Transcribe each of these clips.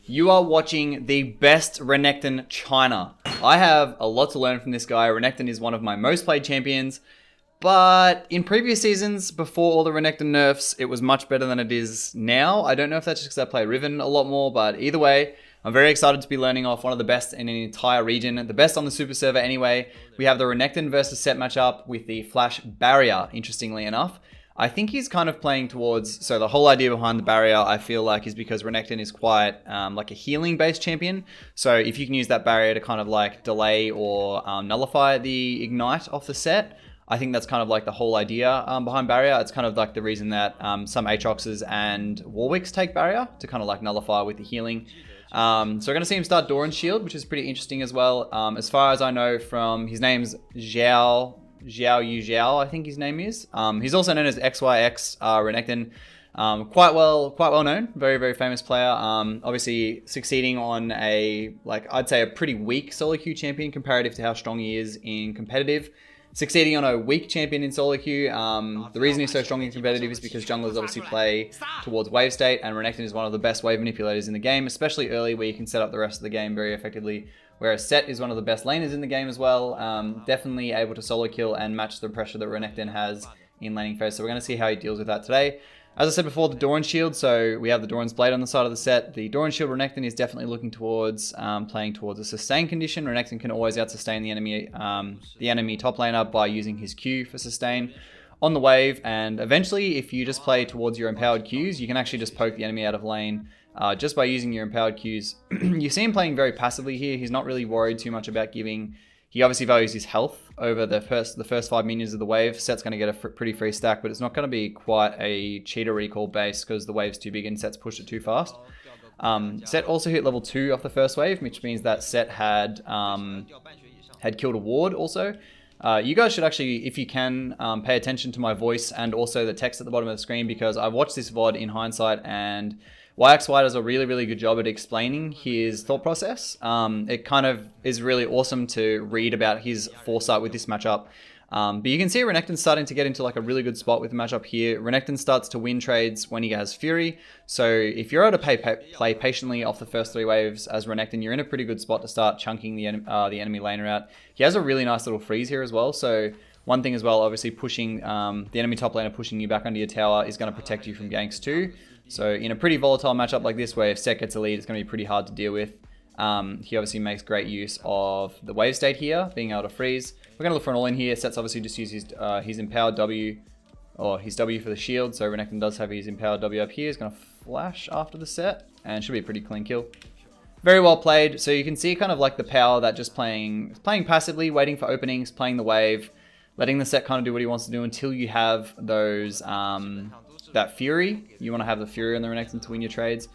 You are watching the best Renekton China. I have a lot to learn from this guy. Renekton is one of my most played champions, but in previous seasons, before all the Renekton nerfs, it was much better than it is now. I don't know if that's just because I play Riven a lot more, but either way, I'm very excited to be learning off one of the best in an entire region, the best on the Super Server anyway. We have the Renekton versus Sett matchup with the Flash Barrier, interestingly enough. I think he's kind of playing towards, so the whole idea behind the barrier, I feel like, is because Renekton is quite like a healing-based champion. So if you can use that barrier to kind of like delay or nullify the ignite off the Sett, I think that's kind of like the whole idea behind barrier. It's kind of like the reason that some Aatroxes and Warwicks take barrier to kind of like nullify with the healing. So we're going to see him start Doran's Shield, which is pretty interesting as well. As far as I know from, his name's Xiao, I think his name is. He's also known as XYX Renekton. Quite well known, very famous player. Obviously succeeding on I'd say a pretty weak solo queue champion comparative to how strong he is in competitive. Succeeding on a weak champion in solo queue. The reason he's so strong in competitive is because junglers obviously play towards wave state, and Renekton is one of the best wave manipulators in the game, especially early where you can set up the rest of the game very effectively. Whereas Sett is one of the best laners in the game as well. Definitely able to solo kill and match the pressure that Renekton has in laning phase. So we're going to see how he deals with that today. As I said before, the Doran's Shield. So we have the Doran's Blade on the side of the Sett. The Doran's Shield Renekton is definitely looking towards playing towards a sustain condition. Renekton can always out-sustain the enemy top laner by using his Q for sustain on the wave. And eventually, if you just play towards your empowered Qs, you can actually just poke the enemy out of lane just by using your empowered Qs. You see him playing very passively here. He's not really worried too much about giving. He obviously values his health over the first 5 minions of the wave. Sett's going to get a pretty free stack, but it's not going to be quite a cheater recall base because the wave's too big and Sett's pushed it too fast. Sett also hit level 2 off the first wave, which means that Sett had killed a ward also. You guys should actually, if you can, pay attention to my voice and also the text at the bottom of the screen, because I've watched this VOD in hindsight and XYX does a really good job at explaining his thought process. It kind of is really awesome to read about his foresight with this matchup. But you can see Renekton starting to get into like a really good spot with the matchup here. Renekton starts to win trades when he has Fury. So if you're able to play patiently off the first 3 waves as Renekton, you're in a pretty good spot to start chunking the enemy laner out. He has a really nice little freeze here as well. So one thing as well, obviously pushing the enemy top laner, pushing you back under your tower is going to protect you from ganks too. So in a pretty volatile matchup like this, where if Sett gets a lead, it's going to be pretty hard to deal with. He obviously makes great use of the wave state here, being able to freeze. We're going to look for an all-in here. Sett's obviously just used his empowered W, or his W for the shield. So Renekton does have his empowered W up here. He's going to flash after the Sett, and should be a pretty clean kill. Very well played. So you can see kind of like the power that just playing passively, waiting for openings, playing the wave, letting the Sett kind of do what he wants to do until you have those that Fury. You want to have the Fury on the Renekton to win your trades.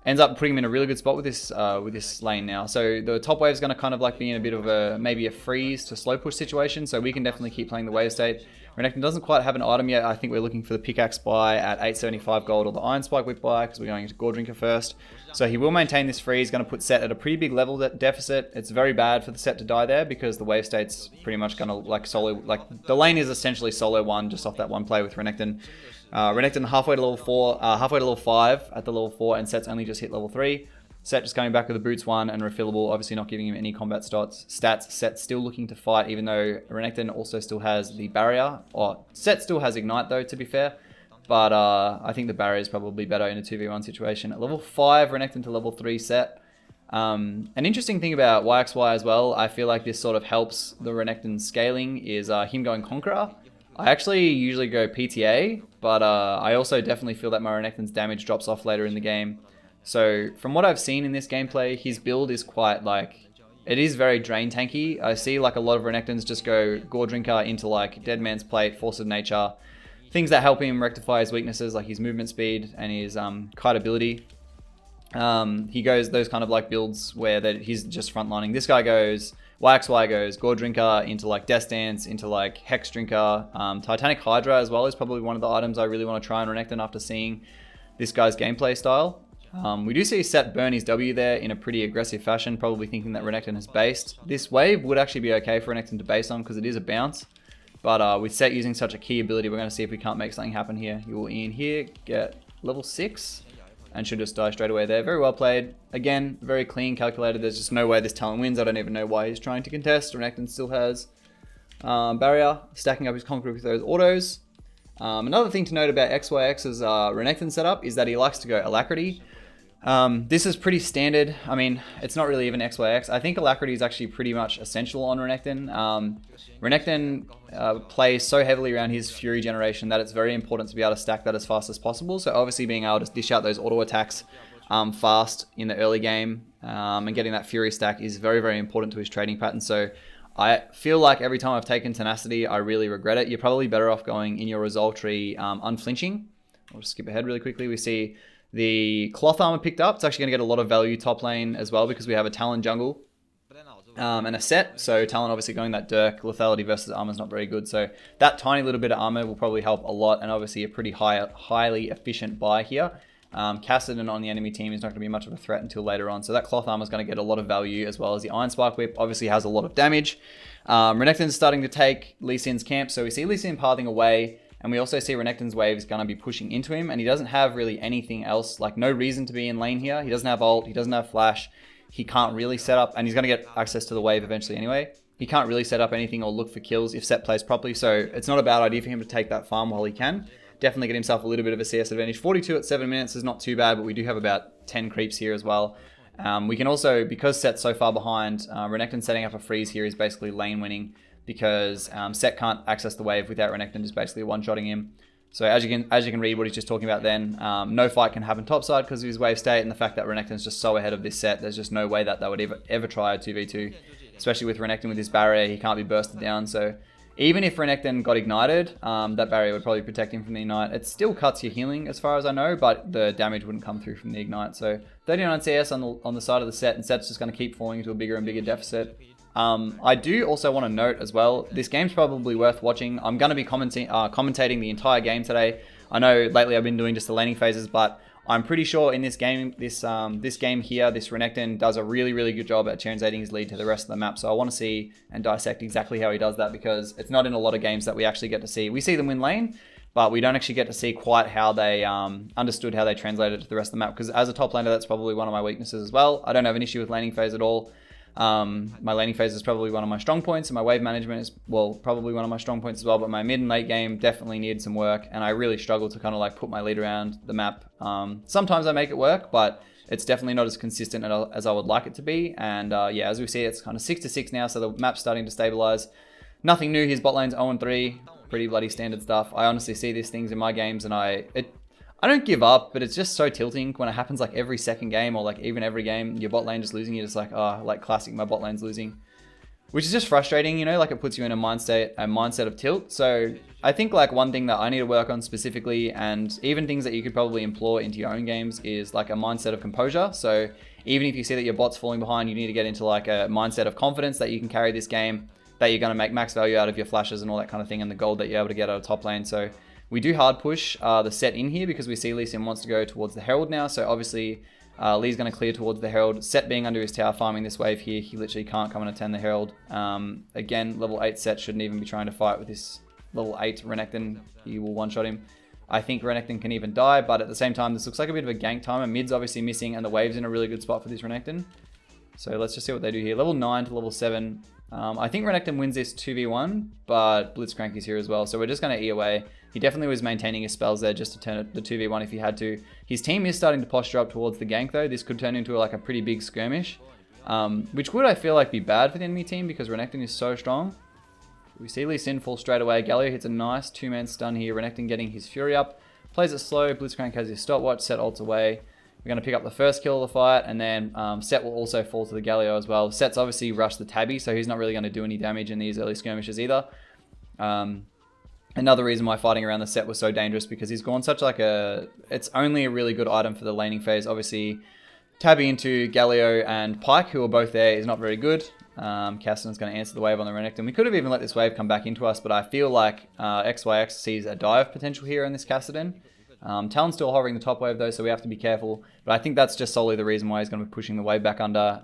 Ends up putting him in a really good spot with this lane now. So the top wave is going to kind of like be in a bit of maybe a freeze to slow push situation. So we can definitely keep playing the wave state. Renekton doesn't quite have an item yet. I think we're looking for the pickaxe buy at 875 gold or the iron spike whip buy because we're going into Gore Drinker first. So he will maintain this freeze. Going to put Sett at a pretty big level deficit. It's very bad for the Sett to die there because the wave state's pretty much going to like solo. Like the lane is essentially solo one just off that one play with Renekton. Renekton halfway to level 4, halfway to level 5 at the level 4, and Sett's only just hit level 3. Sett just coming back with a boots 1 and refillable, obviously not giving him any combat stats. Sett still looking to fight, even though Renekton also still has the barrier. Or Sett still has ignite though, to be fair. But I think the barrier is probably better in a 2v1 situation. At level 5, Renekton to level 3 Sett. An interesting thing about YXY as well, I feel like this sort of helps the Renekton scaling, is him going Conqueror. I actually usually go PTA, but I also definitely feel that my Renekton's damage drops off later in the game. So from what I've seen in this gameplay, his build is quite like, it is very drain tanky. I see like a lot of Renektons just go Gore Drinker into like Dead Man's Plate, Force of Nature, things that help him rectify his weaknesses like his movement speed and his kite ability. He goes those kind of like builds where that he's just frontlining. This guy goes, YXY goes Gore Drinker into like Death Dance, into like Hex Drinker. Titanic Hydra as well is probably one of the items I really want to try on Renekton after seeing this guy's gameplay style. We do see Sett burn his W there in a pretty aggressive fashion, probably thinking that Renekton has based. This wave would actually be okay for Renekton to base on because it is a bounce. But with Sett using such a key ability, we're going to see if we can't make something happen here. He will in here, get level 6. and should just die straight away there. Very well played. Again, very clean, calculated. There's just no way this Talon wins. I don't even know why he's trying to contest. Renekton still has barrier, stacking up his Conqueror with those autos. Another thing to note about XYX's Renekton setup is that he likes to go Alacrity. This is pretty standard. I mean, it's not really even XYX. I think Alacrity is actually pretty much essential on Renekton. Renekton plays so heavily around his Fury generation that it's very important to be able to stack that as fast as possible. So obviously being able to dish out those auto attacks fast in the early game and getting that Fury stack is very, very important to his trading pattern. So I feel like every time I've taken Tenacity, I really regret it. You're probably better off going in your Resolve tree unflinching. I'll just skip ahead really quickly. We see the Cloth Armor picked up. It's actually going to get a lot of value top lane as well because we have a Talon jungle and a Sett. So Talon obviously going that Dirk. Lethality versus armor is not very good. So that tiny little bit of armor will probably help a lot, and obviously a pretty highly efficient buy here. Kassadin on the enemy team is not going to be much of a threat until later on. So that Cloth Armor is going to get a lot of value, as well as the Iron Spark Whip obviously has a lot of damage. Renekton's starting to take Lee Sin's camp. So we see Lee Sin pathing away. And we also see Renekton's wave is going to be pushing into him. And he doesn't have really anything else. Like no reason to be in lane here. He doesn't have ult. He doesn't have flash. He can't really set up. And he's going to get access to the wave eventually anyway. He can't really set up anything or look for kills if Sett plays properly. So it's not a bad idea for him to take that farm while he can. Definitely get himself a little bit of a CS advantage. 42 at 7 minutes is not too bad. But we do have about 10 creeps here as well. We can also, because Sett's so far behind, Renekton setting up a freeze here is basically lane winning. Because Sett can't access the wave without Renekton just basically one-shotting him. So as you can read what he's just talking about then, no fight can happen topside because of his wave state and the fact that Renekton's just so ahead of this Sett. There's just no way that they would ever try a 2v2, especially with Renekton with his barrier. He can't be bursted down. So even if Renekton got ignited, that barrier would probably protect him from the ignite. It still cuts your healing as far as I know, but the damage wouldn't come through from the ignite. So 39 CS on the side of the Sett, and Sett's just going to keep falling into a bigger and bigger deficit. I do also want to note as well, this game's probably worth watching. I'm going to be commentating the entire game today. I know lately I've been doing just the laning phases, but I'm pretty sure in this game, this game here, this Renekton does a really, really good job at translating his lead to the rest of the map. So I want to see and dissect exactly how he does that, because it's not in a lot of games that we actually get to see. We see them win lane, but we don't actually get to see quite how they understood how they translated it to the rest of the map. Because as a top laner, that's probably one of my weaknesses as well. I don't have an issue with laning phase at all. My laning phase is probably one of my strong points, and my wave management is, well, probably one of my strong points as well, but my mid and late game definitely needed some work, and I really struggle to kind of like put my lead around the map. Sometimes I make it work, but it's definitely not as consistent as I would like it to be, and yeah, as we see, it's kind of 6-6 now, so the map's starting to stabilize. Nothing new, his bot lane's 0-3, pretty bloody standard stuff. I honestly see these things in my games, and I don't give up, but it's just so tilting when it happens like every second game, or like even every game, your bot lane just losing, you're just like, oh, like classic, my bot lane's losing. Which is just frustrating, you know, like it puts you in a mindset of tilt. So I think like one thing that I need to work on specifically, and even things that you could probably employ into your own games, is like a mindset of composure. So even if you see that your bot's falling behind, you need to get into like a mindset of confidence that you can carry this game, that you're going to make max value out of your flashes and all that kind of thing, and the gold that you're able to get out of top lane. So we do hard push the Sett in here because we see Lee Sin wants to go towards the Herald now. So obviously Lee's going to clear towards the Herald. Sett being under his tower farming this wave here, he literally can't come and attend the Herald. Again, level 8 Sett shouldn't even be trying to fight with this level 8 Renekton. He will one-shot him. I think Renekton can even die, but at the same time, this looks like a bit of a gank timer. Mid's obviously missing, and the wave's in a really good spot for this Renekton. So let's just see what they do here. Level 9 to level 7. I think Renekton wins this 2v1, but Blitzcrank is here as well. So we're just going to E away. He definitely was maintaining his spells there just to turn it the 2v1 if he had to. His team is starting to posture up towards the gank though. This could turn into like a pretty big skirmish, which would, I feel like, be bad for the enemy team because Renekton is so strong. We see Lee Sin fall straight away. Galio hits a nice 2-man stun here. Renekton getting his Fury up. Plays it slow. Blitzcrank has his stopwatch. Sett ults away. We're going to pick up the first kill of the fight, and then Sett will also fall to the Galio as well. Sett's obviously rushed the Tabby, so he's not really going to do any damage in these early skirmishes either. Another reason why fighting around the Sett was so dangerous, because he's gone such like it's only a really good item for the laning phase. Obviously, Tabby into Galio and Pyke, who are both there, is not very good. Kassadin's going to answer the wave on the Renekton. We could have even let this wave come back into us, but I feel like XYX sees a dive potential here in this Kassadin. Talon's still hovering the top wave though, so we have to be careful. But I think that's just solely the reason why he's going to be pushing the wave back under.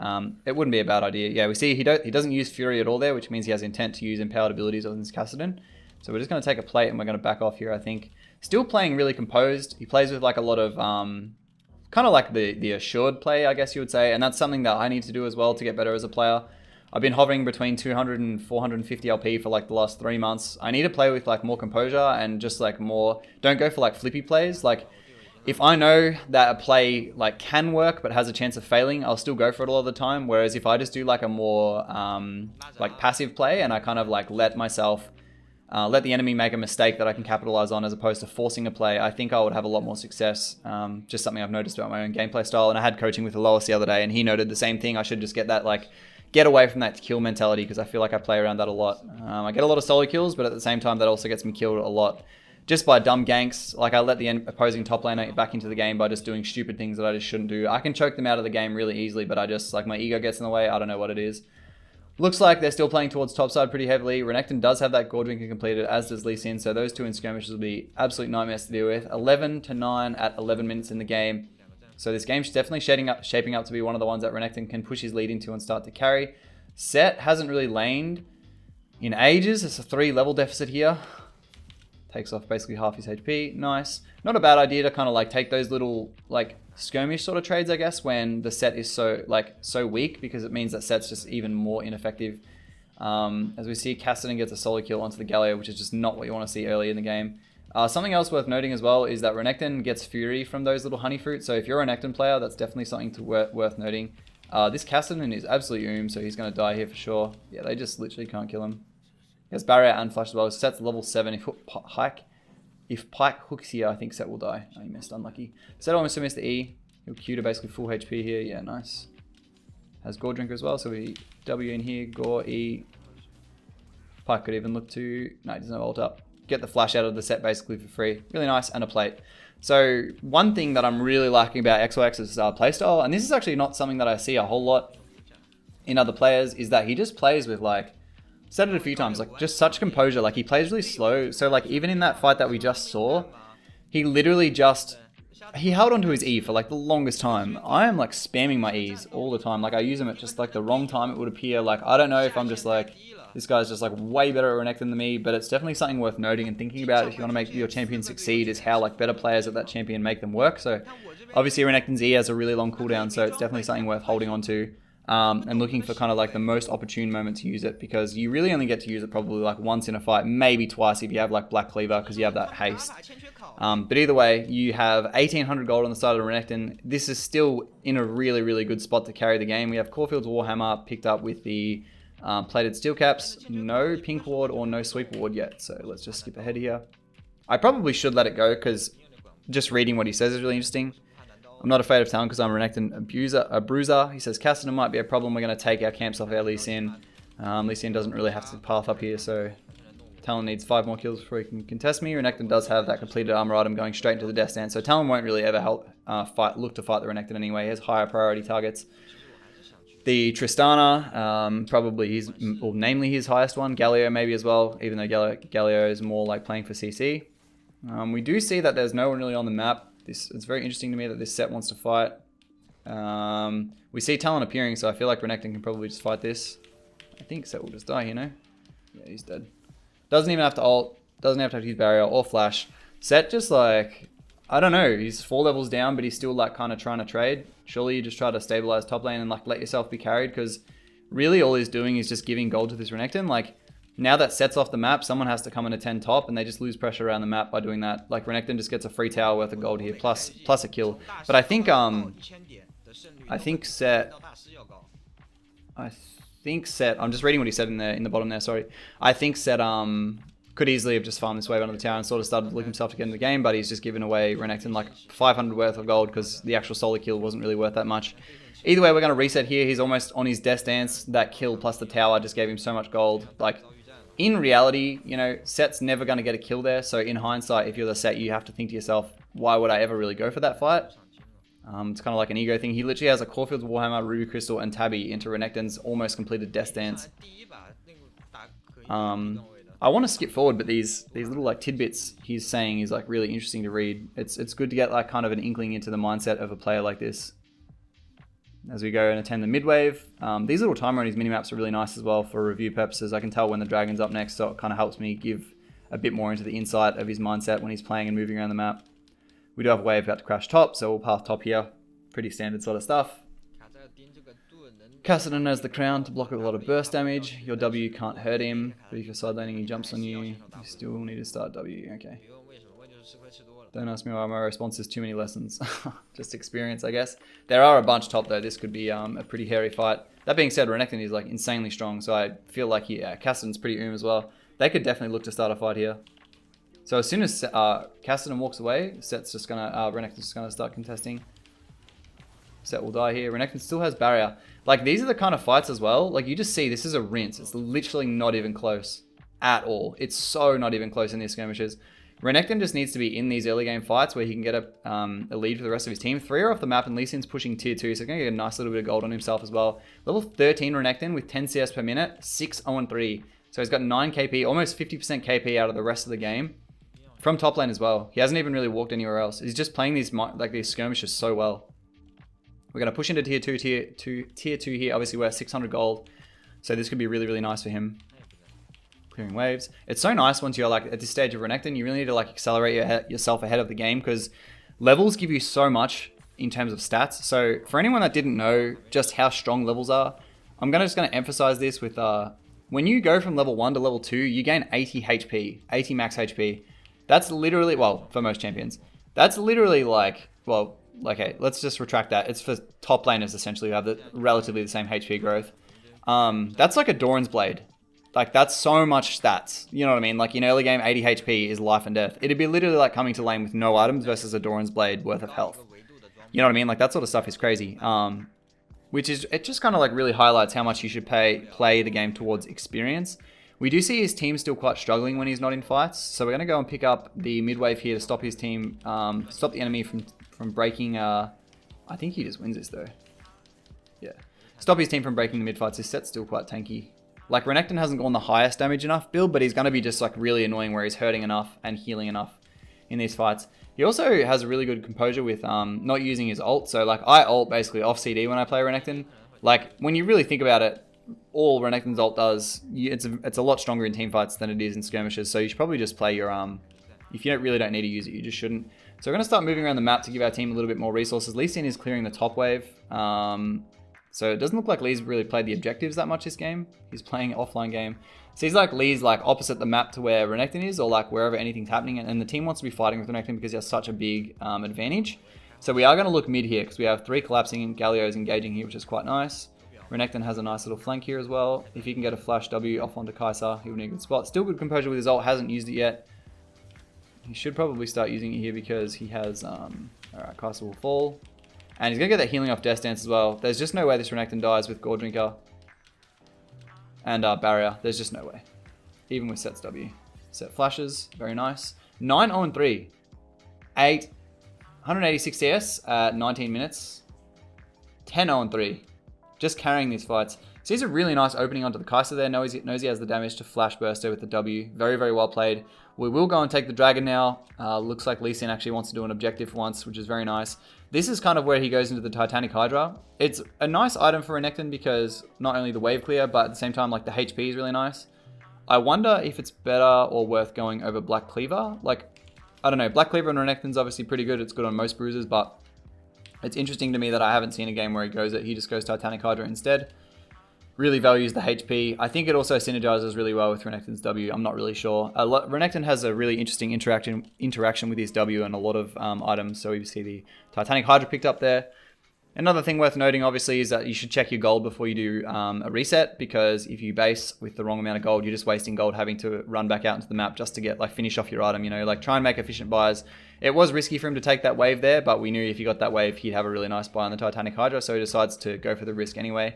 It wouldn't be a bad idea. Yeah, we see he doesn't use Fury at all there, which means he has intent to use empowered abilities on this Kassadin. So we're just going to take a plate and we're going to back off here, I think. Still playing really composed. He plays with like a lot of kind of like the assured play, I guess you would say. And that's something that I need to do as well to get better as a player. I've been hovering between 200 and 450 LP for like the last 3 months. I need to play with like more composure and just like more, don't go for like flippy plays. Like if I know that a play like can work but has a chance of failing, I'll still go for it a lot of the time. Whereas if I just do like a more like passive play and I kind of like let the enemy make a mistake that I can capitalize on as opposed to forcing a play, I think I would have a lot more success. Just something I've noticed about my own gameplay style. And I had coaching with Alois the other day and he noted the same thing. I should just get that like, get away from that kill mentality because I feel like I play around that a lot. I get a lot of solo kills, but at the same time that also gets me killed a lot just by dumb ganks. Like I let the opposing top laner back into the game by just doing stupid things that I just shouldn't do. I can choke them out of the game really easily, but I just like my ego gets in the way. I don't know what it is. Looks like they're still playing towards topside pretty heavily. Renekton does have that Gold Drinker completed, as does Lee Sin, so those two in skirmishes will be absolute nightmares to deal with. 11-9 at 11 minutes in the game. So this game's definitely shaping up to be one of the ones that Renekton can push his lead into and start to carry. Sett hasn't really laned in ages. It's a 3 level deficit here. Takes off basically half his HP. Nice. Not a bad idea to kind of like take those little like skirmish sort of trades, I guess, when the Sett is so weak, because it means that Sett's just even more ineffective. As we see, Cassidy gets a solo kill onto the Galio, which is just not what you want to see early in the game. Something else worth noting as well is that Renekton gets Fury from those little honey fruits. So if you're a Renekton player, that's definitely something worth noting. This Cassidy is absolutely so he's going to die here for sure. Yeah, they just literally can't kill him. He has barrier and flash as well. Sett's level 7. If Pike hooks here, I think Sett will die. Oh, he missed. Unlucky. Sett almost missed the E. He'll Q to basically full HP here. Yeah, nice. Has Gore Drinker as well, so we W in here. Gore, E. Pike could even look to... No, he doesn't have ult up. Get the flash out of the Sett basically for free. Really nice. And a plate. So one thing that I'm really liking about XYX's playstyle, and this is actually not something that I see a whole lot in other players, is that he just plays with like... Said it a few times, like just such composure. Like he plays really slow. So like even in that fight that we just saw, he literally just, he held onto his E for like the longest time. I am like spamming my E's all the time. Like I use them at just like the wrong time, it would appear. Like I don't know if I'm just like, this guy's just like way better at Renekton than me, but it's definitely something worth noting and thinking about if you want to make your champion succeed, is how like better players at that champion make them work. So obviously Renekton's E has a really long cooldown, so it's definitely something worth holding on to. And looking for kind of like the most opportune moment to use it, because you really only get to use it probably like once in a fight, maybe twice if you have like Black Cleaver, because you have that haste. But either way, you have 1800 gold on the side of the Renekton. This is still in a really, really good spot to carry the game. We have Caulfield's Warhammer picked up with the plated steel caps. No pink ward or no sweep ward yet, so let's just skip ahead here. I probably should let it go, because just reading what he says is really interesting. I'm not afraid of Talon because I'm a Renekton a bruiser. He says Cassidy might be a problem. We're going to take our camps off our Lee Sin. Lee Sin doesn't really have to path up here, so Talon needs 5 more kills before he can contest me. Renekton does have that completed armor item going straight into the death stand, so Talon won't really ever look to fight the Renekton anyway. He has higher priority targets. The Tristana, probably namely his highest one. Galio maybe as well, even though Galio is more like playing for CC. We do see that there's no one really on the map. It's very interesting to me that this Sett wants to fight. We see Talon appearing, so I feel like Renekton can probably just fight this. I think Sett will just die, you know? Yeah, he's dead. Doesn't even have to ult. Doesn't have to use barrier or flash. Sett just like, I don't know. He's 4 levels down, but he's still like kind of trying to trade. Surely you just try to stabilize top lane and like let yourself be carried, because really all he's doing is just giving gold to this Renekton. Like, now that Sett's off the map, someone has to come and attend top, and they just lose pressure around the map by doing that. Like, Renekton just gets a free tower worth of gold here, plus a kill. But I think Sett, I'm just reading what he said in the bottom there, sorry. I think Sett could easily have just farmed this wave under the tower and sort of started to look himself to get in the game, but he's just given away Renekton like 500 worth of gold because the actual solo kill wasn't really worth that much. Either way, we're going to reset here. He's almost on his death stance. That kill plus the tower just gave him so much gold. Like, in reality, you know, Sett's never going to get a kill there. So in hindsight, if you're the Sett, you have to think to yourself, why would I ever really go for that fight? It's kind of like an ego thing. He literally has a Caulfield's Warhammer, Ruby Crystal, and Tabby into Renekton's almost completed death stance. I want to skip forward, but these little like tidbits he's saying is like really interesting to read. It's good to get like kind of an inkling into the mindset of a player like this. As we go and attend the midwave. These little timer on his minimaps are really nice as well for review purposes. I can tell when the dragon's up next, so it kind of helps me give a bit more into the insight of his mindset when he's playing and moving around the map. We do have a wave about to crash top, so we'll path top here. Pretty standard sort of stuff. Kassadin has the crown to block a lot of burst damage. Your W can't hurt him, but if you're side laning, he jumps on you. You still need to start W. Okay. Don't ask me why my response is too many lessons. Just experience, I guess. There are a bunch top though. This could be a pretty hairy fight. That being said, Renekton is like insanely strong, so I feel like Kassadin's pretty as well. They could definitely look to start a fight here. So as soon as Kassadin walks away, Sett's just gonna Renekton's just gonna start contesting. Sett will die here. Renekton still has barrier. Like, these are the kind of fights as well. Like, you just see this is a rinse. It's literally not even close at all. It's so not even close in these skirmishes. Renekton just needs to be in these early game fights where he can get a lead for the rest of his team. 3 are off the map and Lee Sin's pushing tier 2, so he's going to get a nice little bit of gold on himself as well. Level 13 Renekton with 10 CS per minute, 6-0-3. So he's got 9 KP, almost 50% KP out of the rest of the game. From top lane as well. He hasn't even really walked anywhere else. He's just playing these skirmishes so well. We're going to push into tier 2 here. Obviously, we're 600 gold. So this could be really, really nice for him. Clearing waves. It's so nice once you're like at this stage of Renekton, you really need to like accelerate yourself ahead of the game because levels give you so much in terms of stats. So for anyone that didn't know just how strong levels are, I'm just going to emphasize this with when you go from level 1 to level 2, you gain 80 HP, 80 max HP. That's literally, well, for most champions, that's literally like, well, okay, let's just retract that. It's for top laners essentially who have relatively the same HP growth. That's like a Doran's Blade. Like, that's so much stats. You know what I mean? Like, in early game, 80 HP is life and death. It'd be literally like coming to lane with no items versus a Doran's Blade worth of health. You know what I mean? Like, that sort of stuff is crazy. Which is, it just kind of like really highlights how much you should play the game towards experience. We do see his team still quite struggling when he's not in fights. So we're going to go and pick up the mid wave here to stop his team, stop the enemy from breaking, I think he just wins this though. Yeah. Stop his team from breaking the mid fights. His Sett's still quite tanky. Like, Renekton hasn't gone the highest damage enough build, but he's going to be just like really annoying where he's hurting enough and healing enough in these fights. He also has a really good composure with not using his ult. So like, I ult basically off CD when I play Renekton. Like, when you really think about it, all Renekton's ult does, it's a lot stronger in team fights than it is in skirmishes. So you should probably just play your if you really don't need to use it, you just shouldn't. So we're going to start moving around the map to give our team a little bit more resources. Lee Sin is clearing the top wave. So it doesn't look like Lee's really played the objectives that much this game. He's playing an offline game. Seems like Lee's like opposite the map to where Renekton is, or like wherever anything's happening. And the team wants to be fighting with Renekton because he has such a big advantage. So we are going to look mid here because we have 3 collapsing and Galio's engaging here, which is quite nice. Renekton has a nice little flank here as well. If he can get a flash W off onto Kai'Sa, he'll be in a good spot. Still good composure with his ult, hasn't used it yet. He should probably start using it here because he has, alright, Kai'Sa will fall. And he's going to get that healing off Death Dance as well. There's just no way this Renekton dies with Gore Drinker and Barrier. There's just no way. Even with Sett's W. Sett flashes, very nice. 9-0-3. 186 CS at 19 minutes. 10-0-3. Just carrying these fights. So he's a really nice opening onto the Kai'Sa there. Knows he has the damage to flash burster with the W. Very, very well played. We will go and take the dragon now. Looks like Lee Sin actually wants to do an objective for once, which is very nice. This is kind of where he goes into the Titanic Hydra. It's a nice item for Renekton because not only the wave clear, but at the same time, like, the HP is really nice. I wonder if it's better or worth going over Black Cleaver. Like, I don't know. Black Cleaver and Renekton's obviously pretty good. It's good on most bruisers, but it's interesting to me that I haven't seen a game where he just goes Titanic Hydra instead. Really values the HP. I think it also synergizes really well with Renekton's W. I'm not really sure. Renekton has a really interesting interaction with his W and a lot of items. So you see the Titanic Hydra picked up there. Another thing worth noting, obviously, is that you should check your gold before you do a reset, because if you base with the wrong amount of gold, you're just wasting gold having to run back out into the map just to get, like, finish off your item, you know, like, try and make efficient buys. It was risky for him to take that wave there, but we knew if he got that wave, he'd have a really nice buy on the Titanic Hydra, so he decides to go for the risk anyway.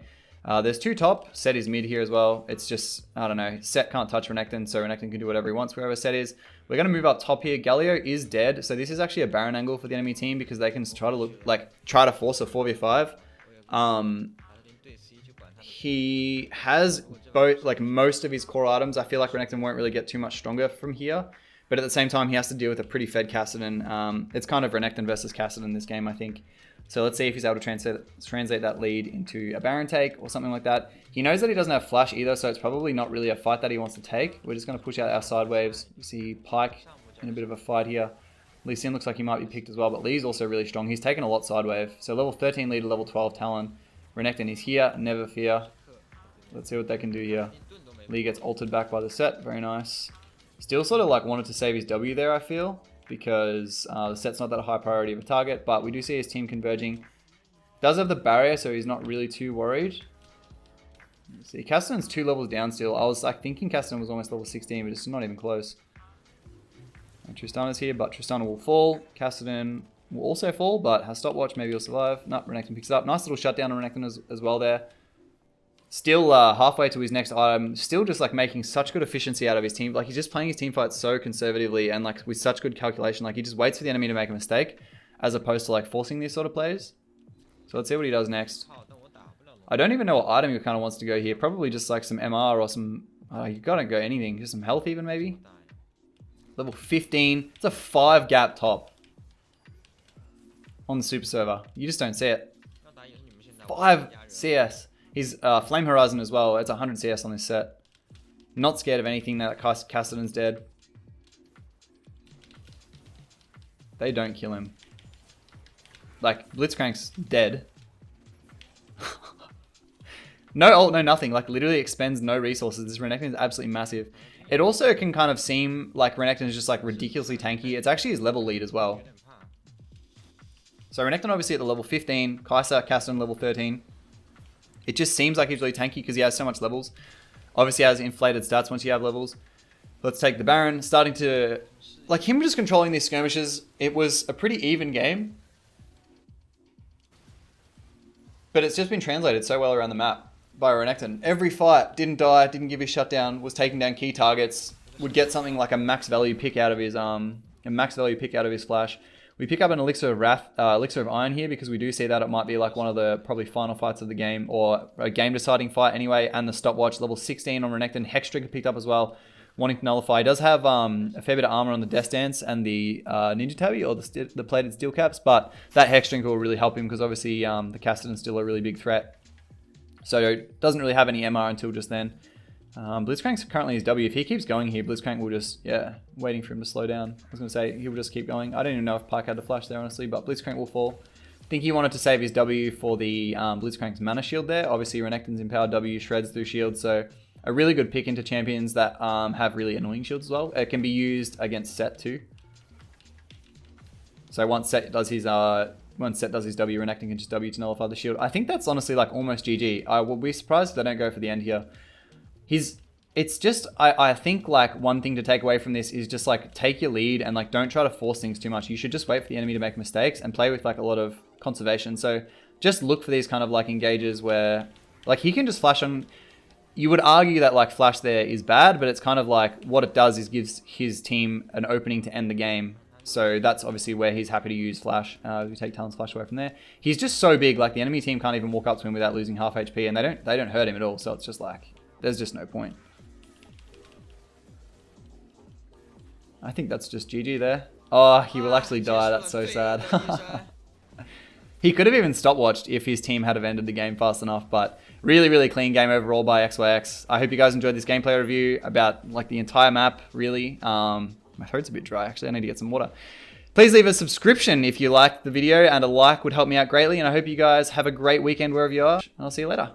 There's 2 top. Sett is mid here as well. It's just, I don't know, Sett can't touch Renekton, so Renekton can do whatever he wants wherever Sett is. We're going to move up top here. Galio is dead, so this is actually a Baron angle for the enemy team because they can try to force a 4v5. He has both, like, most of his core items. I feel like Renekton won't really get too much stronger from here, but at the same time, he has to deal with a pretty fed Kassadin. It's kind of Renekton versus Kassadin this game, I think. So let's see if he's able to translate that lead into a Baron take or something like that. He knows that he doesn't have flash either, so it's probably not really a fight that he wants to take. We're just going to push out our side waves. You see Pyke in a bit of a fight here. Lee Sin looks like he might be picked as well, but Lee's also really strong. He's taken a lot sidewave. So level 13 lead to level 12 Talon. Renekton is here, never fear. Let's see what they can do here. Lee gets altered back by the Sett, very nice. Still sort of like wanted to save his W there, I feel, because the Sett's not that high priority of a target, but we do see his team converging. Does have the barrier, so he's not really too worried. Let's see, Castellan's 2 levels down still. I was like thinking Castellan was almost level 16, but it's not even close. And Tristana's here, but Tristana will fall. Castellan will also fall, but has stopwatch, maybe he'll survive. Nope, Renekton picks it up. Nice little shutdown on Renekton as well there. Still halfway to his next item. Still just like making such good efficiency out of his team. Like he's just playing his team fights so conservatively and like with such good calculation. Like he just waits for the enemy to make a mistake as opposed to like forcing these sort of plays. So let's see what he does next. I don't even know what item he kind of wants to go here. Probably just like some MR or some... you gotta go anything. Just some health even maybe. Level 15. It's a 5 gap top. On the super server. You just don't see it. 5 CS. He's Flame Horizon as well. It's 100 CS on this Sett. Not scared of anything now that Castellan's dead. They don't kill him. Like, Blitzcrank's dead. No ult, no nothing. Like, literally expends no resources. This Renekton is absolutely massive. It also can kind of seem like Renekton is just like ridiculously tanky. It's actually his level lead as well. So Renekton obviously at the level 15. Kai'Sa, Castellan level 13. It just seems like he's really tanky because he has so much levels. Obviously has inflated stats once you have levels. Let's take the Baron. Starting to... Like him just controlling these skirmishes. It was a pretty even game. But it's just been translated so well around the map by Renekton. Every fight, didn't die, didn't give his shutdown, was taking down key targets, would get something like a max value pick out of his flash. We pick up an Elixir of Wrath, Elixir of Iron here because we do see that it might be like one of the probably final fights of the game or a game deciding fight anyway. And the stopwatch, level 16 on Renekton. Hex Trigger picked up as well, wanting to nullify. He does have a fair bit of armor on the Death Dance and the Ninja Tabi or the plated steel caps, but that Hex Trigger will really help him because obviously the Castellan's still a really big threat. So doesn't really have any MR until just then. Blitzcrank's currently his W. If he keeps going here, Blitzcrank will just, waiting for him to slow down. I was going to say, he will just keep going. I don't even know if Pike had the flash there, honestly, but Blitzcrank will fall. I think he wanted to save his W for the Blitzcrank's mana shield there. Obviously, Renekton's empowered W shreds through shields, so a really good pick into champions that have really annoying shields as well. It can be used against Sett too. So once Sett does his W, Renekton can just W to nullify the shield. I think that's honestly like almost GG. I will be surprised if they don't go for the end here. It's just, I think like one thing to take away from this is just like take your lead and like don't try to force things too much. You should just wait for the enemy to make mistakes and play with like a lot of conservation. So just look for these kind of like engages where like he can just flash on. You would argue that like flash there is bad, but it's kind of like what it does is gives his team an opening to end the game. So that's obviously where he's happy to use flash. We take Talon's flash away from there. He's just so big, like the enemy team can't even walk up to him without losing half HP, and they don't hurt him at all. So it's just like there's just no point. I think that's just GG there. Oh, he will actually die. That's so sad. He could have even stopwatched if his team had have ended the game fast enough, but really, really clean game overall by XYX. I hope you guys enjoyed this gameplay review about like the entire map, really. My throat's a bit dry, actually. I need to get some water. Please leave a subscription if you liked the video, and a like would help me out greatly, and I hope you guys have a great weekend wherever you are, and I'll see you later.